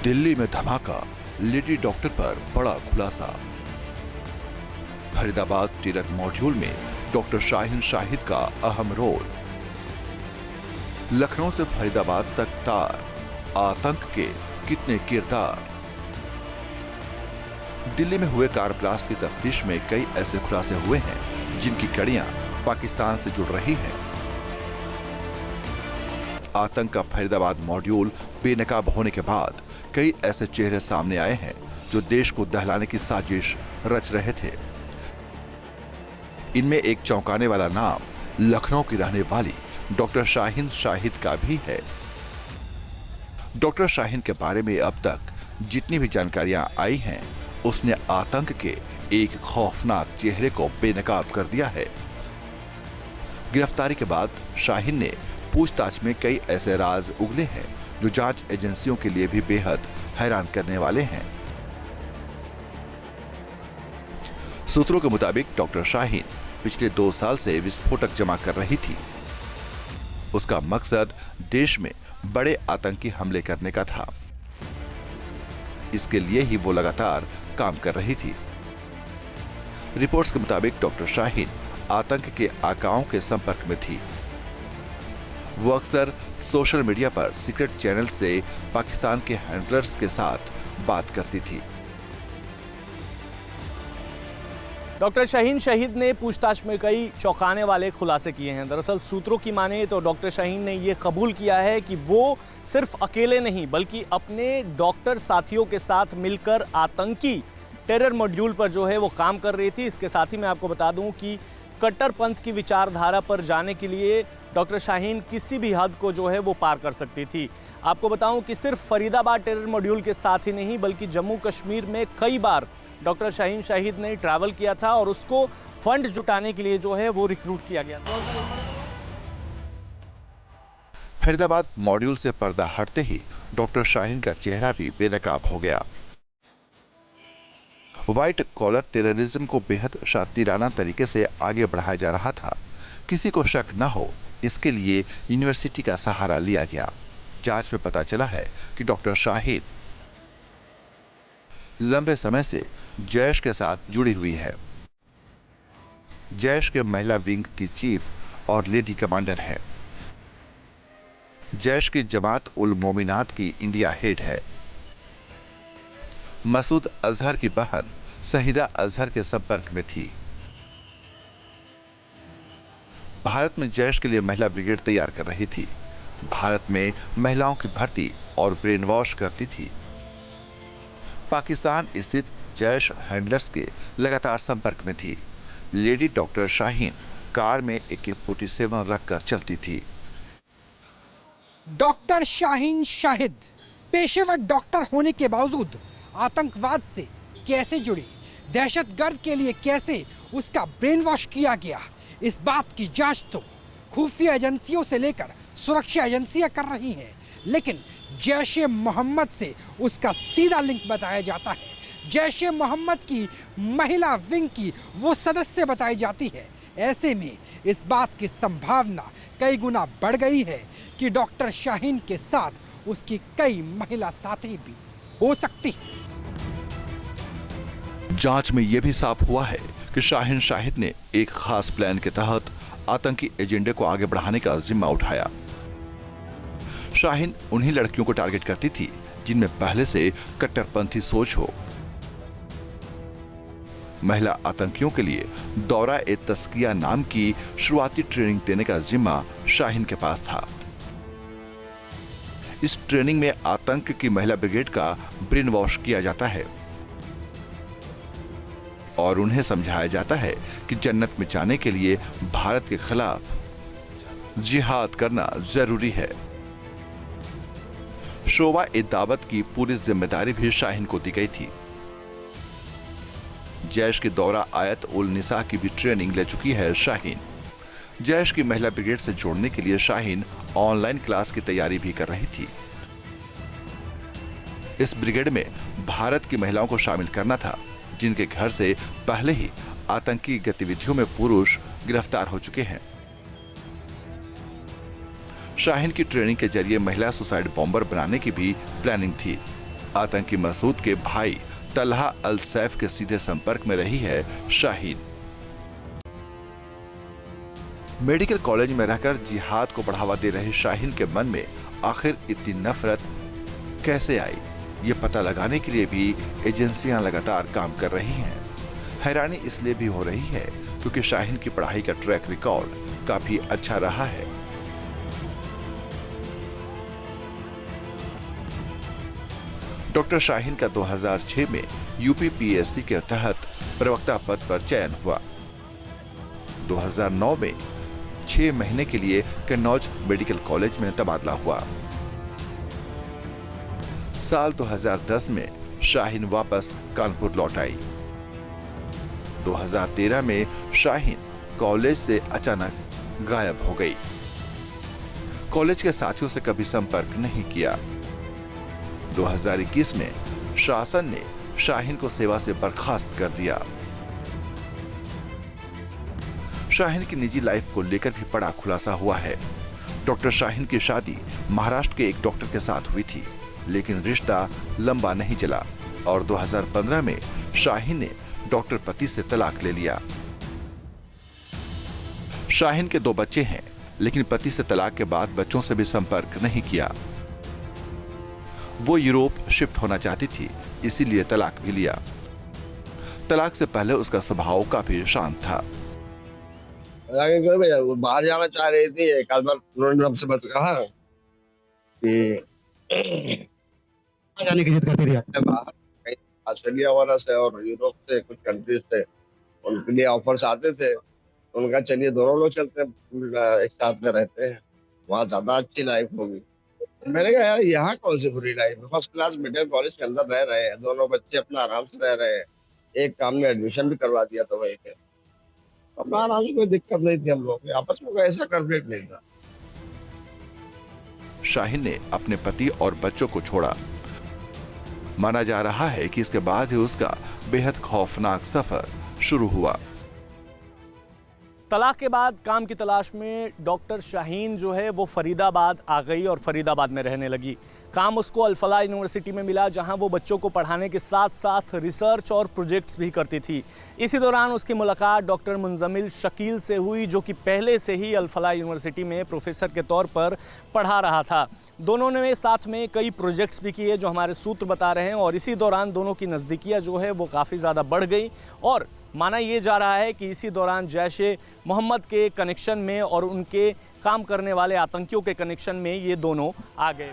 दिल्ली में धमाका, lady doctor पर बड़ा खुलासा। फरीदाबाद टेरर मॉड्यूल में डॉक्टर शाहीन शाहिद का अहम रोल। लखनऊ से फरीदाबाद तक तार, आतंक के कितने किरदार। दिल्ली में हुए कार ब्लास्ट की तफ्तीश में कई ऐसे खुलासे हुए हैं जिनकी कड़ियां पाकिस्तान से जुड़ रही हैं। आतंक का फरीदाबाद मॉड्यूल बेनकाब होने के बाद कई ऐसे चेहरे सामने आए हैं जो देश को दहलाने की साजिश रच रहे थे। इनमें एक चौंकाने वाला नाम लखनऊ की रहने वाली डॉक्टर शाहीन शाहिद का भी है। डॉक्टर शाहीन के बारे में अब तक जितनी भी जानकारियां आई हैं, उसने आतंक के एक खौफनाक चेहरे को बेनकाब कर दिया है। गिरफ्तारी के बाद शाहीन ने पूछताछ में कई ऐसे राज उगले हैं जो जांच एजेंसियों के लिए भी बेहद हैरान करने वाले हैं। सूत्रों के मुताबिक डॉक्टर शाहीन पिछले 2 साल से विस्फोटक जमा कर रही थी। उसका मकसद देश में बड़े आतंकी हमले करने का था। इसके लिए ही वो लगातार काम कर रही थी। रिपोर्ट्स के मुताबिक डॉक्टर शाहीन आतंक के आकाओं के संपर्क में थी। वो अक्सर सोशल मीडिया पर सीक्रेट चैनल से पाकिस्तान के हैंडलर्स के साथ बात करती थी। डॉक्टर शाहीन शाहिद ने पूछताछ में कई चौंकाने वाले खुलासे किए हैं। दरअसल सूत्रों की माने तो डॉक्टर शाहीन ने यह कबूल किया है कि वो सिर्फ अकेले नहीं बल्कि अपने डॉक्टर साथियों के साथ मिलकर आतंकी टेरर मॉड्यूल पर जो है वो काम कर रही थी। इसके साथ ही मैं आपको बता दूं कि कट्टरपंथ की विचारधारा पर जाने के लिए डॉक्टर शाहीन किसी भी हद को जो है वो पार कर सकती थी। आपको बताऊं कि सिर्फ फरीदाबाद टेरर मॉड्यूल के साथ ही नहीं बल्कि जम्मू कश्मीर में कई बार डॉक्टर शाहीन शाहिद ने ट्रैवल किया था और उसको फंड जुटाने के लिए जो है वो रिक्रूट किया गया था। फरीदाबाद मॉड्यूल से पर्दा हटते ही डॉक्टर शाहीन का चेहरा भी बेनकाब हो गया। व्हाइट कॉलर टेररिज्म को बेहद शातिराना तरीके से आगे बढ़ाया जा रहा था। किसी को शक न हो इसके लिए यूनिवर्सिटी का सहारा लिया गया। जांच में पता चला है कि डॉक्टर शाहीन लंबे समय से जैश के साथ जुड़ी हुई है। जैश के महिला विंग की चीफ और लेडी कमांडर है। जैश की जमात उल मोमिनात की इंडिया हेड है। मसूद अजहर की बहन शहीदा अजहर के संपर्क में थी। भारत में जैश के लिए महिला ब्रिगेड तैयार कर रही थी। भारत में महिलाओं की भर्ती और ब्रेन वॉश करती थी। पाकिस्तान स्थित जैश हैंडलर्स के लगातार संपर्क में थी। लेडी डॉक्टर शाहीन कार में AK-47 रखकर चलती थी। डॉक्टर शाहीन शाहिद पेशेवर डॉक्टर होने के बावजूद आतंकवाद से कैसे जुड़ी, दहशतगर्द के लिए कैसे उसका ब्रेन वॉश किया गया, इस बात की जांच तो खुफिया एजेंसियों से लेकर सुरक्षा एजेंसियां कर रही हैं। लेकिन जैश-ए-मोहम्मद से उसका सीधा लिंक बताया जाता है। जैश-ए-मोहम्मद की महिला विंग की वो सदस्य बताई जाती है। ऐसे में इस बात की संभावना कई गुना बढ़ गई है कि डॉक्टर शाहीन के साथ उसकी कई महिला साथी भी हो सकती है। जांच में यह भी साफ हुआ है कि शाहीन शाहिद ने एक खास प्लान के तहत आतंकी एजेंडे को आगे बढ़ाने का जिम्मा उठाया। शाहीन उन्हीं लड़कियों को टारगेट करती थी जिनमें पहले से कट्टरपंथी सोच हो। महिला आतंकियों के लिए दौरा-ए-तस्किया नाम की शुरुआती ट्रेनिंग देने का जिम्मा शाहीन के पास था। इस ट्रेनिंग में आतंक की महिला ब्रिगेड का ब्रेन वॉश किया जाता है और उन्हें समझाया जाता है कि जन्नत में जाने के लिए भारत के खिलाफ जिहाद करना जरूरी है। शोबा-ए-दावत की पूरी जिम्मेदारी भी शाहीन को दी गई थी। जैश की दौरा आयत उल निसा की भी ट्रेनिंग ले चुकी है शाहीन। जैश की महिला ब्रिगेड से जोड़ने के लिए शाहीन ऑनलाइन क्लास की तैयारी भी कर रही थी। इस ब्रिगेड में भारत की महिलाओं को शामिल करना था जिनके घर से पहले ही आतंकी गतिविधियों में पुरुष गिरफ्तार हो चुके हैं। शाहीन की ट्रेनिंग के जरिए महिला सुसाइड बॉम्बर बनाने की भी प्लानिंग थी। आतंकी मसूद के भाई तलहा अल सैफ के सीधे संपर्क में रही है शाहीन। मेडिकल कॉलेज में रहकर जिहाद को बढ़ावा दे रहे शाहीन के मन में आखिर इतनी नफरत कैसे आई, ये पता लगाने के लिए भी एजेंसियां लगातार काम कर रही हैं। हैरानी इसलिए भी हो रही है क्योंकि शाहीन की पढ़ाई का ट्रैक रिकॉर्ड काफी अच्छा रहा है। डॉक्टर शाहीन का 2006 में यूपीपीएससी के तहत प्रवक्ता पद पर चयन हुआ। 2009 में 6 महीने के लिए कन्नौज मेडिकल कॉलेज में तबादला हुआ। साल 2010 में शाहीन वापस कानपुर लौट आई। 2013 में शाहीन कॉलेज से अचानक गायब हो गई। कॉलेज के साथियों से कभी संपर्क नहीं किया। 2021 में शासन ने शाहीन को सेवा से बर्खास्त कर दिया। शाहीन की निजी लाइफ को लेकर भी बड़ा खुलासा हुआ है। डॉक्टर शाहीन की शादी महाराष्ट्र के एक डॉक्टर के साथ हुई थी, लेकिन रिश्ता लंबा नहीं चला और 2015 में शाहीन ने डॉक्टर पति से तलाक ले लिया। शाहीन के 2 बच्चे हैं, लेकिन पति से तलाक के बाद बच्चों से भी संपर्क नहीं किया। वो यूरोप शिफ्ट होना चाहती थी, इसीलिए तलाक भी लिया। तलाक से पहले उसका स्वभाव काफी शांत था। वो बाहर जाना चाह रही थी, एक आध बार उन्होंने हमसे बता कहा कि जाने की जिद करती थी। बाहर कहीं ऑस्ट्रेलिया वगैरह से और यूरोप से कुछ कंट्रीज से उनके लिए ऑफर्स आते थे, तो उनका चलिए दोनों लोग चलते हैं, एक साथ में रहते हैं, वहाँ ज्यादा अच्छी लाइफ होगी। मैंने कहा यार यहाँ कौन सी बुरी लाइफ है, फर्स्ट क्लास मेडिकल कॉलेज के अंदर रह रहे हैं, दोनों बच्चे अपना आराम से रह रहे हैं, एक काम में एडमिशन भी करवा दिया था वहीं पे, अपना आराम से, कोई दिक्कत नहीं थी। हम लोग आपस में कोई ऐसा कॉन्फ्लिक्ट नहीं था। शाहीन ने अपने पति और बच्चों को छोड़ा। माना जा रहा है कि इसके बाद ही उसका बेहद खौफनाक सफर शुरू हुआ। तलाक के बाद काम की तलाश में डॉक्टर शाहीन जो है वो फरीदाबाद आ गई और फरीदाबाद में रहने लगी। काम उसको अल-फलाह यूनिवर्सिटी में मिला, जहां वो बच्चों को पढ़ाने के साथ साथ रिसर्च और प्रोजेक्ट्स भी करती थी। इसी दौरान उसकी मुलाकात डॉक्टर मुंजमिल शकील से हुई, जो कि पहले से ही अल-फलाह यूनिवर्सिटी में प्रोफेसर के तौर पर पढ़ा रहा था। दोनों ने साथ में कई प्रोजेक्ट्स भी किए, जो हमारे सूत्र बता रहे हैं, और इसी दौरान दोनों की नज़दीकियाँ जो है वो काफ़ी ज़्यादा बढ़ गई और माना ये जा रहा है कि इसी दौरान जैश-ए-मोहम्मद के कनेक्शन में और उनके काम करने वाले आतंकियों के कनेक्शन में ये दोनों आ गए।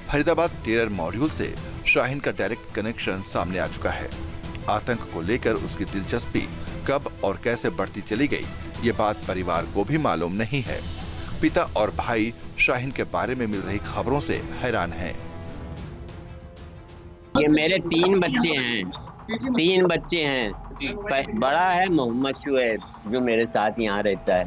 फरीदाबाद टेरर मॉड्यूल से शाहीन का डायरेक्ट कनेक्शन सामने आ चुका है। आतंक को लेकर उसकी दिलचस्पी कब और कैसे बढ़ती चली गई, ये बात परिवार को भी मालूम नहीं है। पिता और भाई शाहीन के बारे में मिल रही खबरों से हैरान हैं। ये मेरे 3 बच्चे हैं, 3 बच्चे हैं। बड़ा है मोहम्मद शुएब, जो मेरे साथ यहाँ रहता है।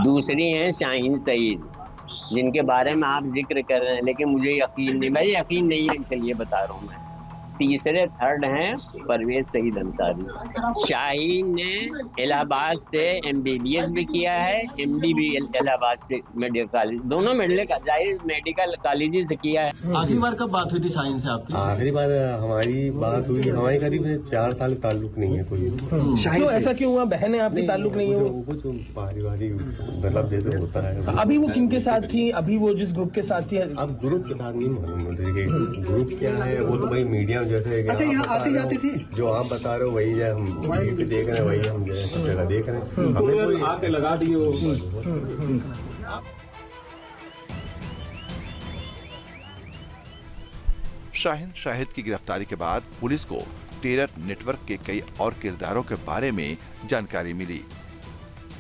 दूसरी है शाहीन सईद, जिनके बारे में आप जिक्र कर रहे हैं, लेकिन मुझे यकीन नहीं, भाई यकीन नहीं है, इसलिए बता रहा हूँ मैं। तीसरे थर्ड हैं परवेज सईद अंसारी। शाहीन ने इलाहाबाद से MBBS भी किया है, MD भी इलाहाबाद से मेडिकल कॉलेज, दोनों मेडिकल कॉलेज से किया है। आखिरी बार कब बात हुई थी शाहीन से आपकी? आखिरी बार हमारी बात हुई, हमारी करीब 4 साल ताल्लुक नहीं है कोई। शाहीन ऐसा क्यों हुआ? बहन है आपकी, ताल्लुक नहीं है? कुछ पारिवारिक मतलब जैसे होता है। अभी वो किनके साथ थी? अभी वो जिस ग्रुप के साथ थी? अब ग्रुप के साथ नहीं मालूम मुझे, ग्रुप क्या है वो तो भाई मीडिया जैसे अच्छा यहाँ आती जाती थी, जो आप बता रहे हो वही है, हम टीवी पे देख रहे हैं, वही हम सब जगह देख रहे हैं। हमें कोई आके लगा दियो। शाहीन शाहिद की गिरफ्तारी के बाद पुलिस को टेरर नेटवर्क के कई और किरदारों के बारे में जानकारी मिली।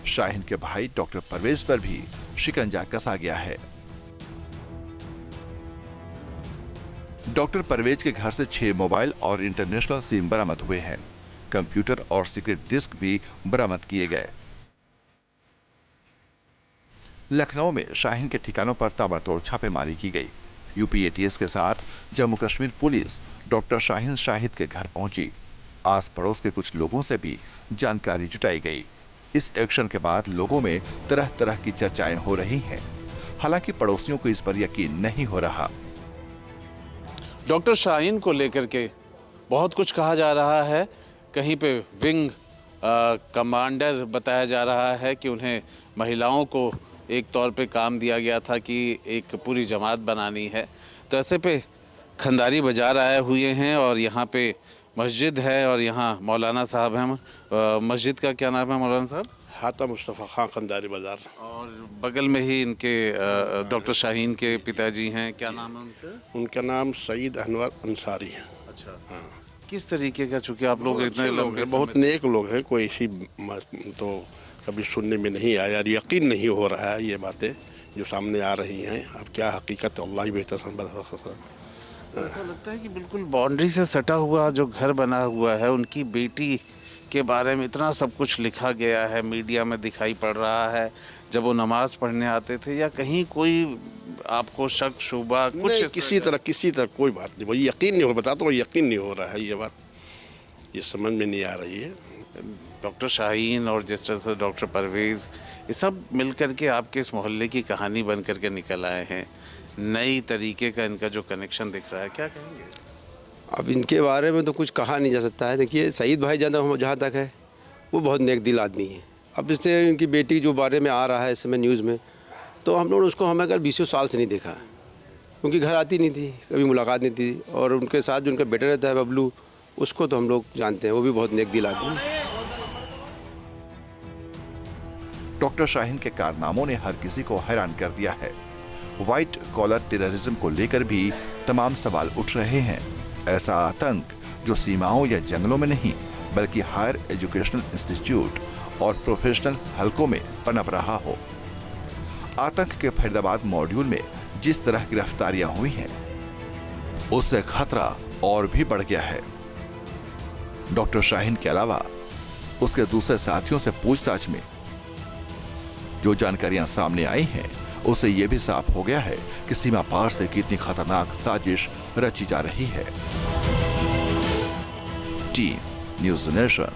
शाहीन के भाई डॉक्टर परवेज पर भी शिकंजा कसा गया है। डॉक्टर परवेज के घर से 6 मोबाइल और इंटरनेशनल सिम बरामद हुए हैं। कंप्यूटर और सीक्रेट डिस्क भी बरामद किए गए। लखनऊ में शाहीन के ठिकानों पर ताबड़तोड़ छापेमारी की गई। यूपी ATS के साथ जम्मू कश्मीर पुलिस डॉक्टर शाहीन शाहिद के घर पहुंची। आस पड़ोस के कुछ लोगों से भी जानकारी जुटाई गई। इस एक्शन के बाद लोगों में तरह तरह की चर्चाएं हो रही हैं। हालांकि पड़ोसियों को इस पर यकीन नहीं हो रहा। डॉक्टर शाहीन को लेकर के बहुत कुछ कहा जा रहा है। कहीं पे विंग कमांडर बताया जा रहा है कि उन्हें महिलाओं को एक तौर पे काम दिया गया था कि एक पूरी जमात बनानी है। तो ऐसे पे खंदारी बाजार आए हुए हैं और यहाँ पे मस्जिद है और यहाँ मौलाना साहब हैं। मस्जिद का क्या नाम है मौलाना साहब? हाता मुस्तफ़ा खां खंदारी बाजार। और बगल में ही इनके डॉक्टर शाहीन के पिताजी हैं, क्या नाम है उनका? उनका नाम सईद अनवर अंसारी है। अच्छा, हाँ। किस तरीके का, चूँकि आप लोग इतने लंबे बहुत नेक लोग हैं, कोई ऐसी तो कभी सुनने में नहीं आया, यकीन नहीं हो रहा है ये बातें जो सामने आ रही हैं। अब क्या हकीकत अल्लाह ही बेहतर समझ। ऐसा लगता है कि बिल्कुल बाउंड्री से सटा हुआ जो घर बना हुआ है, उनकी बेटी के बारे में इतना सब कुछ लिखा गया है, मीडिया में दिखाई पड़ रहा है। जब वो नमाज पढ़ने आते थे या कहीं कोई आपको शक शुबा कुछ किसी तरह कोई बात नहीं, वही यकीन नहीं हो, बताता हूँ यकीन नहीं हो रहा है ये बात, ये समझ में नहीं आ रही है। डॉक्टर शाहीन और जिस तरह से डॉक्टर परवेज़, ये सब मिल कर के आपके इस मोहल्ले की कहानी बन करके निकल आए हैं। नई तरीके का इनका जो कनेक्शन दिख रहा है, क्या कहेंगे? अब इनके बारे में तो कुछ कहा नहीं जा सकता है। देखिए सईद भाई जहाँ तक है वो बहुत नेक दिल आदमी है। अब इससे इनकी बेटी जो बारे में आ रहा है इस समय न्यूज़ में, तो हम लोग उसको हमें अगर 20 साल से नहीं देखा, क्योंकि घर आती नहीं थी, कभी मुलाकात नहीं थी। और उनके साथ जो उनका बेटा रहता है बबलू, उसको तो हम लोग जानते हैं, वो भी बहुत नेक दिल आदमी है। डॉक्टर शाहीन के कारनामों ने हर किसी को हैरान कर दिया है। व्हाइट कॉलर टेररिज्म को लेकर भी तमाम सवाल उठ रहे हैं। ऐसा आतंक जो सीमाओं या जंगलों में नहीं बल्कि हायर एजुकेशनल इंस्टीट्यूट और प्रोफेशनल हलकों में पनप रहा हो। आतंक के फरीदाबाद मॉड्यूल में जिस तरह गिरफ्तारियां हुई हैं, उससे खतरा और भी बढ़ गया है। डॉक्टर शाहीन के अलावा उसके दूसरे साथियों से पूछताछ में जो जानकारियां सामने आई हैं, उससे यह भी साफ हो गया है कि सीमा पार से कितनी खतरनाक साजिश रची जा रही है। Team news nation.